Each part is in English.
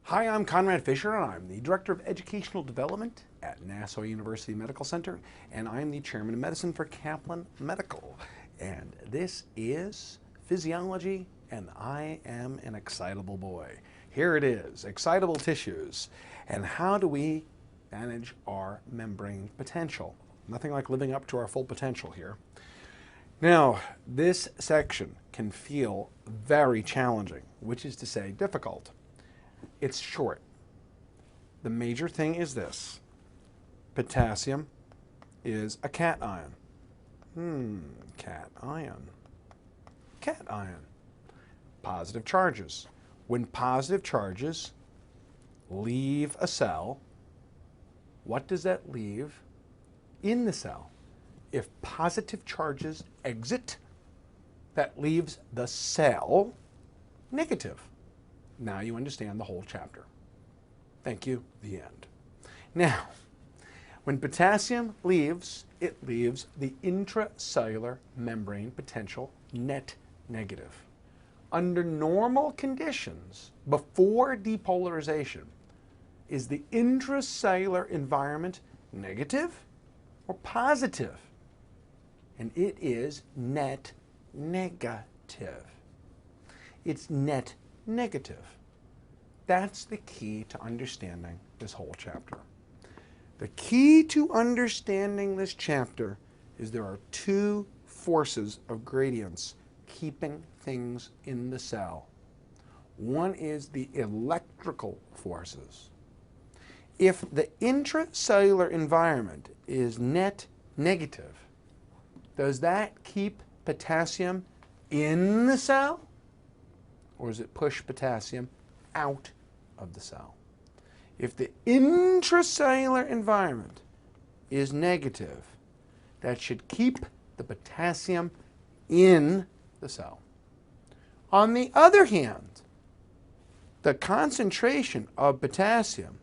Hi, I'm Conrad Fischer, and I'm the Director of Educational Development at Nassau University Medical Center, and I'm the Chairman of Medicine for Kaplan Medical. And this is Physiology, and I am an excitable boy. Here it is, excitable tissues. And how do we manage our membrane potential? Nothing like living up to our full potential here. Now, this section can feel very challenging, which is to say difficult. It's short. The major thing is this. Potassium is a cation. Cation. Cation. Positive charges. When positive charges leave a cell, what does that leave in the cell? If positive charges exit, that leaves the cell negative. Now you understand the whole chapter. Thank you. The end. Now, when potassium leaves, it leaves the intracellular membrane potential net negative. Under normal conditions, before depolarization, is the intracellular environment negative or positive? And it is net negative. It's net negative. That's the key to understanding this whole chapter. The key to understanding this chapter is there are two forces of gradients keeping things in the cell. One is the electrical forces. If the intracellular environment is net negative, does that keep potassium in the cell? Or does it push potassium out of the cell? If the intracellular environment is negative, that should keep the potassium in the cell. On the other hand, the concentration of potassium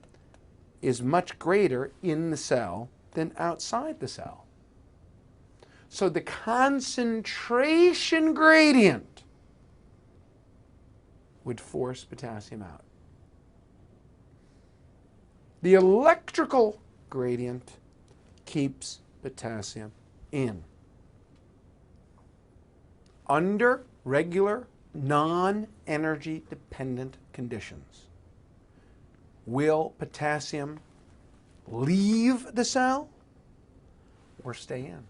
is much greater in the cell than outside the cell. So the concentration gradient would force potassium out. The electrical gradient keeps potassium in. Under regular, non-energy dependent conditions, will potassium leave the cell or stay in?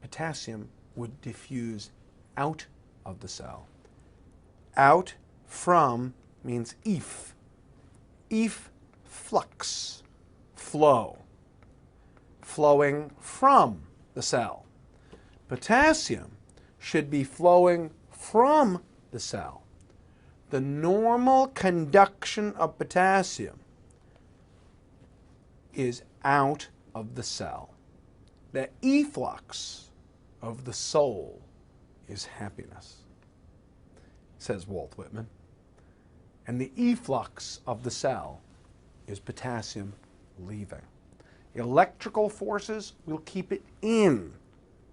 Potassium would diffuse out of the cell. Out from means EF. EF, flux, flow, flowing from the cell. Potassium should be flowing from the cell. The normal conduction of potassium is out of the cell. The efflux of the soul is happiness, says Walt Whitman. And the efflux of the cell is potassium leaving. Electrical forces will keep it in.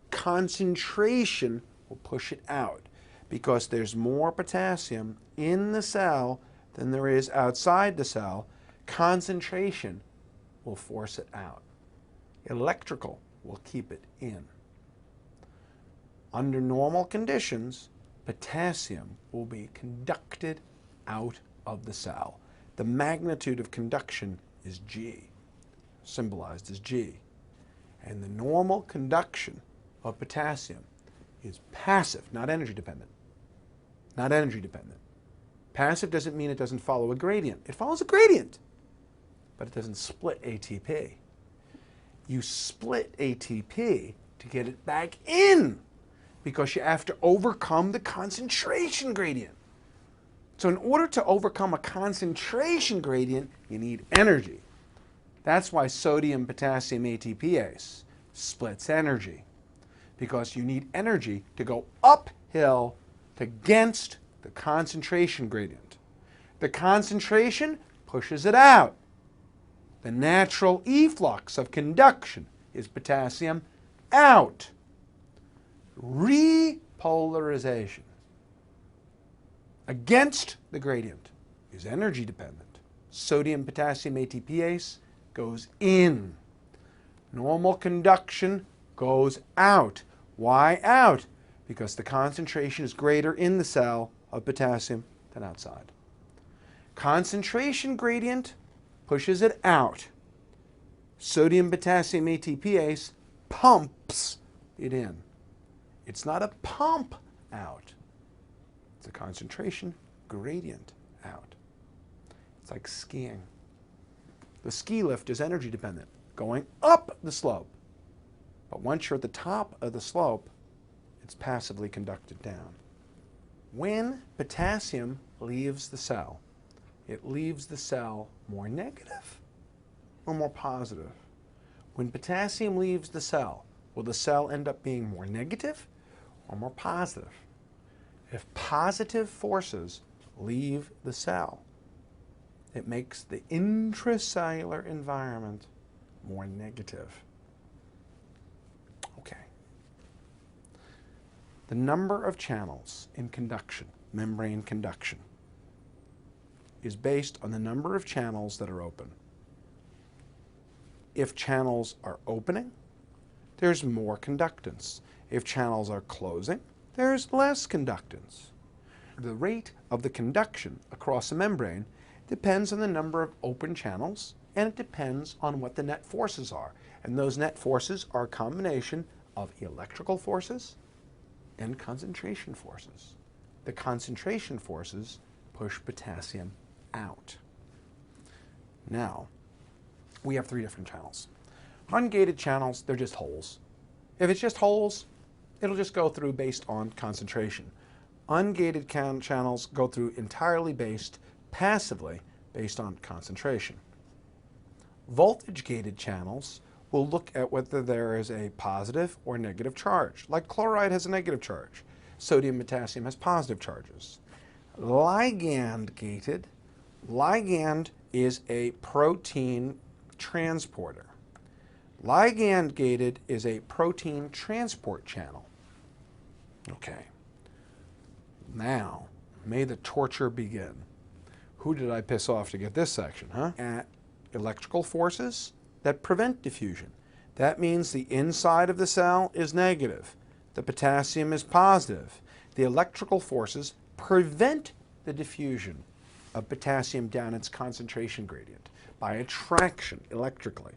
Concentration will push it out because there's more potassium in the cell than there is outside the cell. Concentration will force it out. Electrical will keep it in. Under normal conditions, potassium will be conducted out of the cell. The magnitude of conduction is G, symbolized as G. And the normal conduction of potassium is passive, not energy dependent. Not energy dependent. Passive doesn't mean it doesn't follow a gradient. It follows a gradient, but it doesn't split ATP. You split ATP to get it back in because you have to overcome the concentration gradient. So in order to overcome a concentration gradient, you need energy. That's why sodium-potassium ATPase splits energy, because you need energy to go uphill against the concentration gradient. The concentration pushes it out. The natural efflux of conduction is potassium out. Repolarization against the gradient is energy dependent. Sodium-potassium ATPase goes in. Normal conduction goes out. Why out? Because the concentration is greater in the cell of potassium than outside. Concentration gradient pushes it out. Sodium-potassium ATPase pumps it in. It's not a pump out. It's a concentration gradient out. It's like skiing. The ski lift is energy dependent, going up the slope. But once you're at the top of the slope, it's passively conducted down. When potassium leaves the cell, it leaves the cell more negative or more positive? When potassium leaves the cell, will the cell end up being more negative or more positive? If positive forces leave the cell, it makes the intracellular environment more negative. Okay. The number of channels in conduction, membrane conduction, is based on the number of channels that are open. If channels are opening, there's more conductance. If channels are closing, there's less conductance. The rate of the conduction across a membrane depends on the number of open channels, and it depends on what the net forces are. And those net forces are a combination of electrical forces and concentration forces. The concentration forces push potassium out. Now, we have three different channels. Ungated channels, they're just holes. If it's just holes, it'll just go through based on concentration. Ungated channels go through entirely passively based on concentration. Voltage-gated channels will look at whether there is a positive or negative charge. Like chloride has a negative charge. Sodium, potassium has positive charges. Ligand-gated, ligand is a protein transporter. Ligand-gated is a protein transport channel. Okay. Now, may the torture begin. Who did I piss off to get this section, huh? At electrical forces that prevent diffusion. That means the inside of the cell is negative. The potassium is positive. The electrical forces prevent the diffusion of potassium down its concentration gradient by attraction electrically.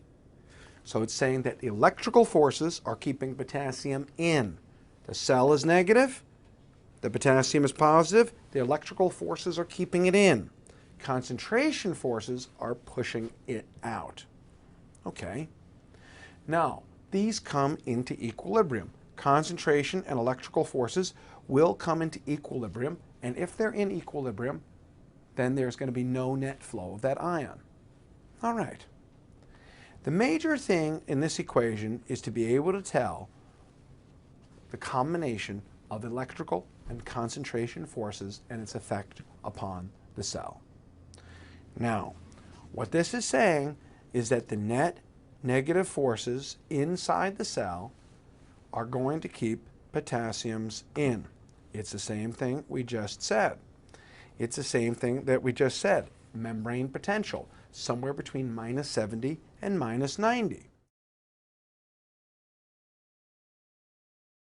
So it's saying that electrical forces are keeping potassium in. The cell is negative, the potassium is positive, the electrical forces are keeping it in. Concentration forces are pushing it out. Okay. Now, these come into equilibrium. Concentration and electrical forces will come into equilibrium, and if they're in equilibrium, then there's going to be no net flow of that ion. All right. The major thing in this equation is to be able to tell the combination of electrical and concentration forces and its effect upon the cell. Now, what this is saying is that the net negative forces inside the cell are going to keep potassiums in. It's the same thing we just said. It's the same thing that we just said. Membrane potential, somewhere between -70 and -90.